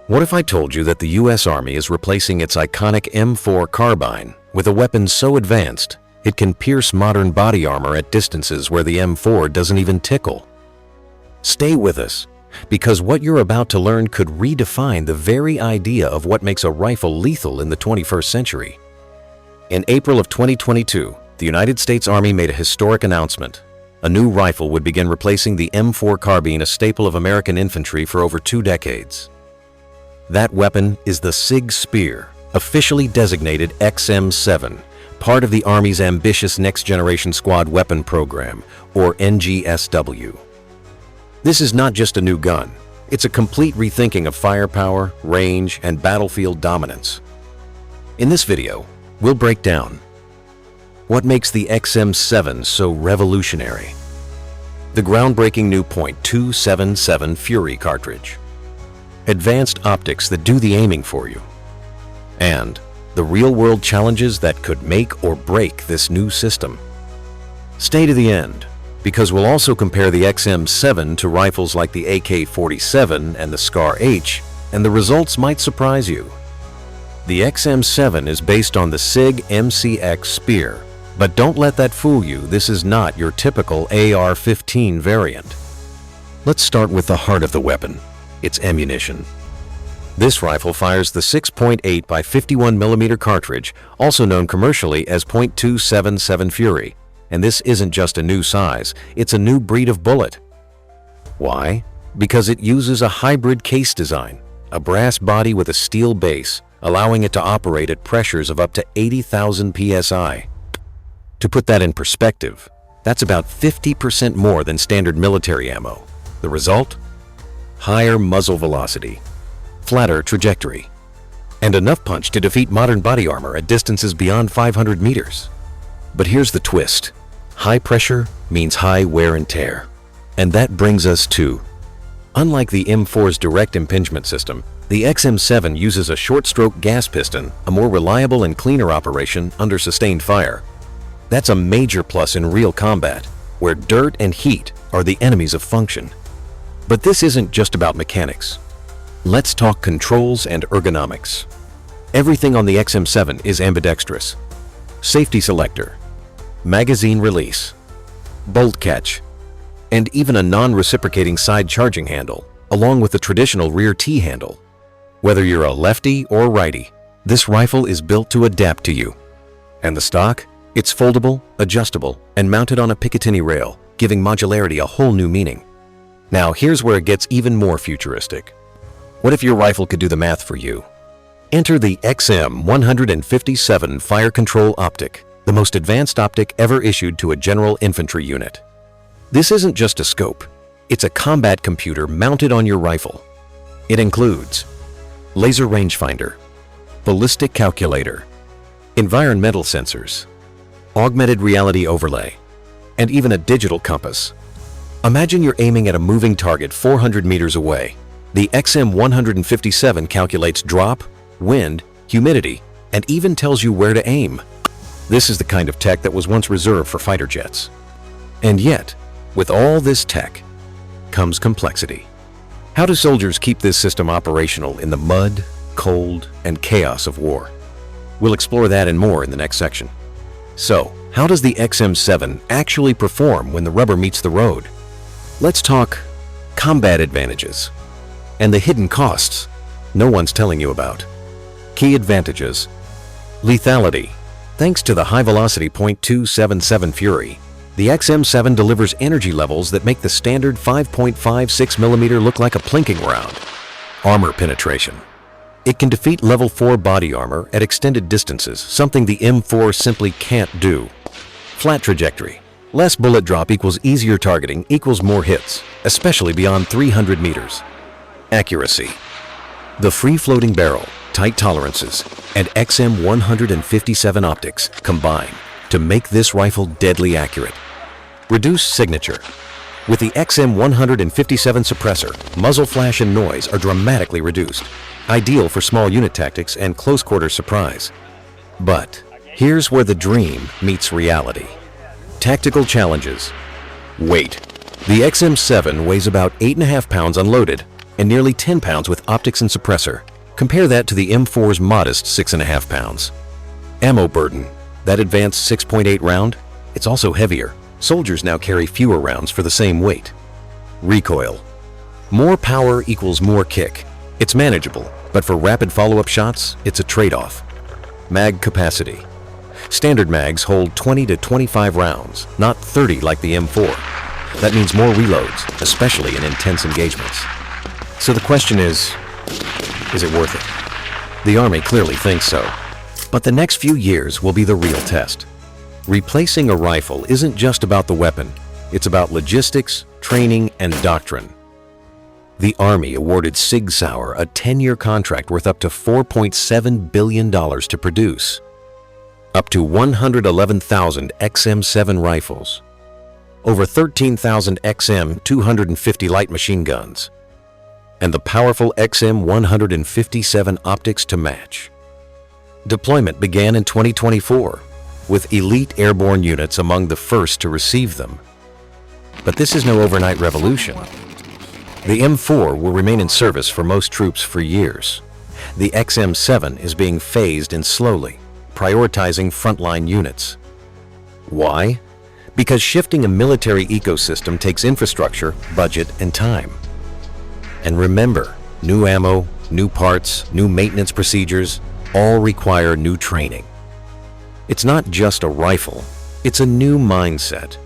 What if I told you that the US Army is replacing its iconic M4 carbine with a weapon so advanced it can pierce modern body armor at distances where the M4 doesn't even tickle? Stay with us, because what you're about to learn could redefine the very idea of what makes a rifle lethal in the 21st century. In April of 2022, the United States Army made a historic announcement. A new rifle would begin replacing the M4 carbine, a staple of American infantry for over 2 decades. That weapon is the SIG SPEAR, officially designated XM7, part of the Army's ambitious Next Generation Squad Weapon Program, or NGSW. This is not just a new gun. It's a complete rethinking of firepower, range, and battlefield dominance. In this video, we'll break down what makes the XM7 so revolutionary, the groundbreaking new .277 Fury cartridge, advanced optics that do the aiming for you, and the real-world challenges that could make or break this new system. Stay to the end, because we'll also compare the XM7 to rifles like the AK-47 and the SCAR H, and the results might surprise you. The XM7 is based on the SIG MCX Spear, but don't let that fool you. This is not your typical AR-15 variant. Let's start with the heart of the weapon, its ammunition. This rifle fires the 6.8 by 51 mm cartridge, also known commercially as .277 Fury. And this isn't just a new size, it's a new breed of bullet. Why? Because it uses a hybrid case design, a brass body with a steel base, allowing it to operate at pressures of up to 80,000 psi. To put that in perspective, that's about 50% more than standard military ammo. The result? Higher muzzle velocity, flatter trajectory, and enough punch to defeat modern body armor at distances beyond 500 meters. But here's the twist. High pressure means high wear and tear. And that brings us to, unlike the M4's direct impingement system, the XM7 uses a short-stroke gas piston, a more reliable and cleaner operation under sustained fire. That's a major plus in real combat, where dirt and heat are the enemies of function. But this isn't just about mechanics. Let's talk controls and ergonomics. Everything on the XM7 is ambidextrous. Safety selector, magazine release, bolt catch, and even a non-reciprocating side charging handle, along with the traditional rear T-handle. Whether you're a lefty or righty, this rifle is built to adapt to you. And the stock? It's foldable, adjustable, and mounted on a Picatinny rail, giving modularity a whole new meaning. Now here's where it gets even more futuristic. What if your rifle could do the math for you? Enter the XM157 Fire Control Optic, the most advanced optic ever issued to a general infantry unit. This isn't just a scope, it's a combat computer mounted on your rifle. It includes laser rangefinder, ballistic calculator, environmental sensors, augmented reality overlay, and even a digital compass. Imagine you're aiming at a moving target 400 meters away. The XM157 calculates drop, wind, humidity, and even tells you where to aim. This is the kind of tech that was once reserved for fighter jets. And yet, with all this tech, comes complexity. How do soldiers keep this system operational in the mud, cold, and chaos of war? We'll explore that and more in the next section. So, how does the XM7 actually perform when the rubber meets the road? Let's talk combat advantages and the hidden costs no one's telling you about. Key advantages: lethality. Thanks to the high-velocity .277 Fury, the XM7 delivers energy levels that make the standard 5.56 mm look like a plinking round. Armor penetration. It can defeat level 4 body armor at extended distances, something the M4 simply can't do. Flat trajectory. Less bullet drop equals easier targeting equals more hits, especially beyond 300 meters. Accuracy. The free-floating barrel, tight tolerances, and XM157 optics combine to make this rifle deadly accurate. Reduced signature. With the XM157 suppressor, muzzle flash and noise are dramatically reduced, ideal for small unit tactics and close-quarter surprise. But here's where the dream meets reality. Tactical challenges. Weight. The XM7 weighs about 8.5 pounds unloaded, and nearly 10 pounds with optics and suppressor. Compare that to the M4's modest 6.5 pounds. Ammo burden. That advanced 6.8 round? It's also heavier. Soldiers now carry fewer rounds for the same weight. Recoil. More power equals more kick. It's manageable, but for rapid follow-up shots, it's a trade-off. Mag capacity. Standard mags hold 20 to 25 rounds, not 30 like the M4. That means more reloads, especially in intense engagements. So the question is it worth it? The Army clearly thinks so. But the next few years will be the real test. Replacing a rifle isn't just about the weapon. It's about logistics, training, and doctrine. The Army awarded SIG SPEAR a 10-year contract worth up to $4.7 billion to produce up to 111,000 XM7 rifles, over 13,000 XM250 light machine guns, and the powerful XM157 optics to match. Deployment began in 2024, with elite airborne units among the first to receive them. But this is no overnight revolution. The M4 will remain in service for most troops for years. The XM7 is being phased in slowly, prioritizing frontline units. Why? Because shifting a military ecosystem takes infrastructure, budget, and time. And remember, new ammo, new parts, new maintenance procedures, all require new training. It's not just a rifle, it's a new mindset.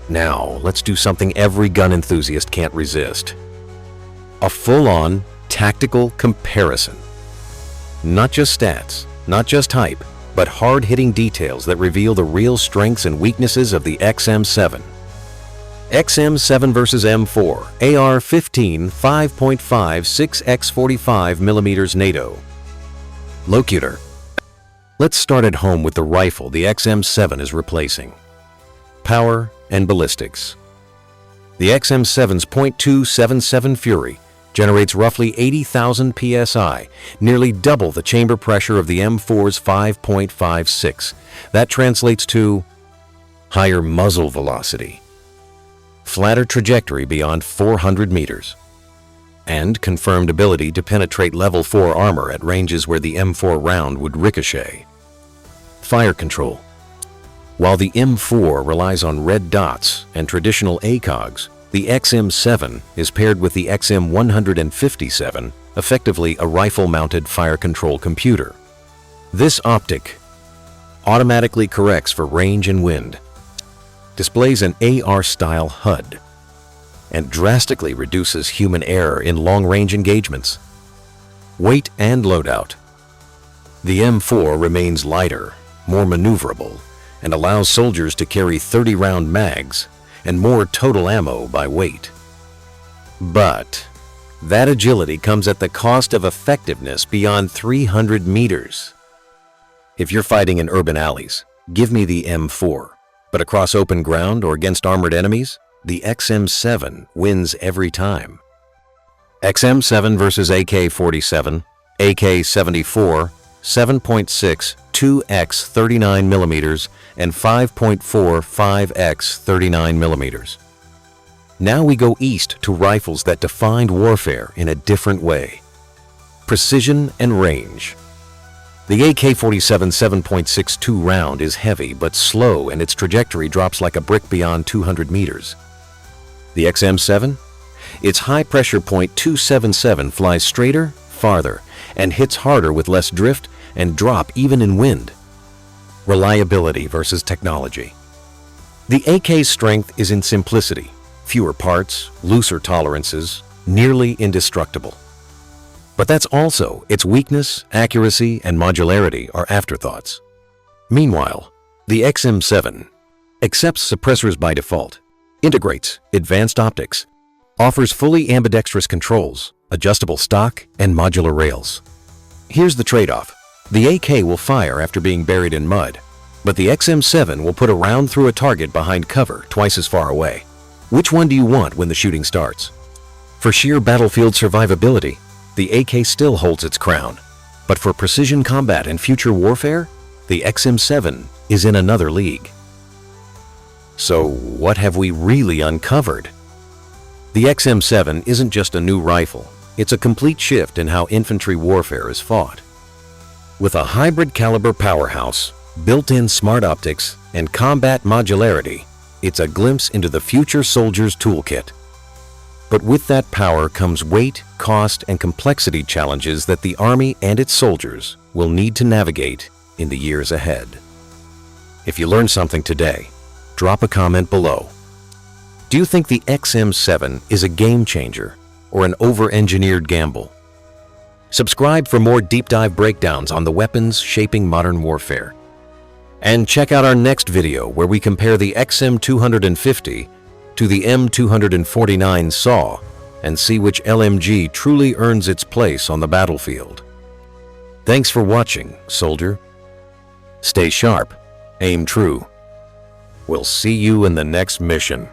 Now, let's do something every gun enthusiast can't resist. A full-on, tactical comparison. Not just stats, not just hype, but hard-hitting details that reveal the real strengths and weaknesses of the XM7. XM7 vs. M4, AR-15, 5.5, 6x45 mm NATO. Locutor. Let's start at home with the rifle the XM7 is replacing. Power and ballistics. The XM7's .277 Fury generates roughly 80,000 psi, nearly double the chamber pressure of the M4's 5.56. That translates to higher muzzle velocity, flatter trajectory beyond 400 meters, and confirmed ability to penetrate level 4 armor at ranges where the M4 round would ricochet. Fire control. While the M4 relies on red dots and traditional ACOGs, the XM7 is paired with the XM157, effectively a rifle-mounted fire control computer. This optic automatically corrects for range and wind, displays an AR-style HUD, and drastically reduces human error in long-range engagements. Weight and loadout. The M4 remains lighter, more maneuverable, and allows soldiers to carry 30-round mags and more total ammo by weight. But that agility comes at the cost of effectiveness beyond 300 meters. If you're fighting in urban alleys, give me the M4. But across open ground or against armored enemies, the XM7 wins every time. XM7 versus AK-47, AK-74, 7.6 2x 39 millimeters and 5.4 5x 39 millimeters. Now we go east to rifles that defined warfare in a different way. Precision and range. The AK-47 7.62 round is heavy but slow, and its trajectory drops like a brick beyond 200 meters. The XM7? Its high-pressure .277 flies straighter, farther, and hits harder with less drift and drop even in wind. Reliability versus technology. The AK's strength is in simplicity. Fewer parts, looser tolerances, nearly indestructible. But that's also its weakness, accuracy, and modularity are afterthoughts. Meanwhile, the XM7 accepts suppressors by default, integrates advanced optics, offers fully ambidextrous controls, adjustable stock, and modular rails. Here's the trade-off. The AK will fire after being buried in mud, but the XM7 will put a round through a target behind cover twice as far away. Which one do you want when the shooting starts? For sheer battlefield survivability, the AK still holds its crown. But for precision combat and future warfare, the XM7 is in another league. So what have we really uncovered? The XM7 isn't just a new rifle, it's a complete shift in how infantry warfare is fought. With a hybrid caliber powerhouse, built-in smart optics, and combat modularity, it's a glimpse into the future soldier's toolkit. But with that power comes weight, cost, and complexity challenges that the Army and its soldiers will need to navigate in the years ahead. If you learned something today, drop a comment below. Do you think the XM7 is a game changer or an over-engineered gamble? Subscribe for more deep dive breakdowns on the weapons shaping modern warfare. And check out our next video where we compare the XM250 to the M249 SAW and see which LMG truly earns its place on the battlefield. Thanks for watching, soldier. Stay sharp, aim true. We'll see you in the next mission.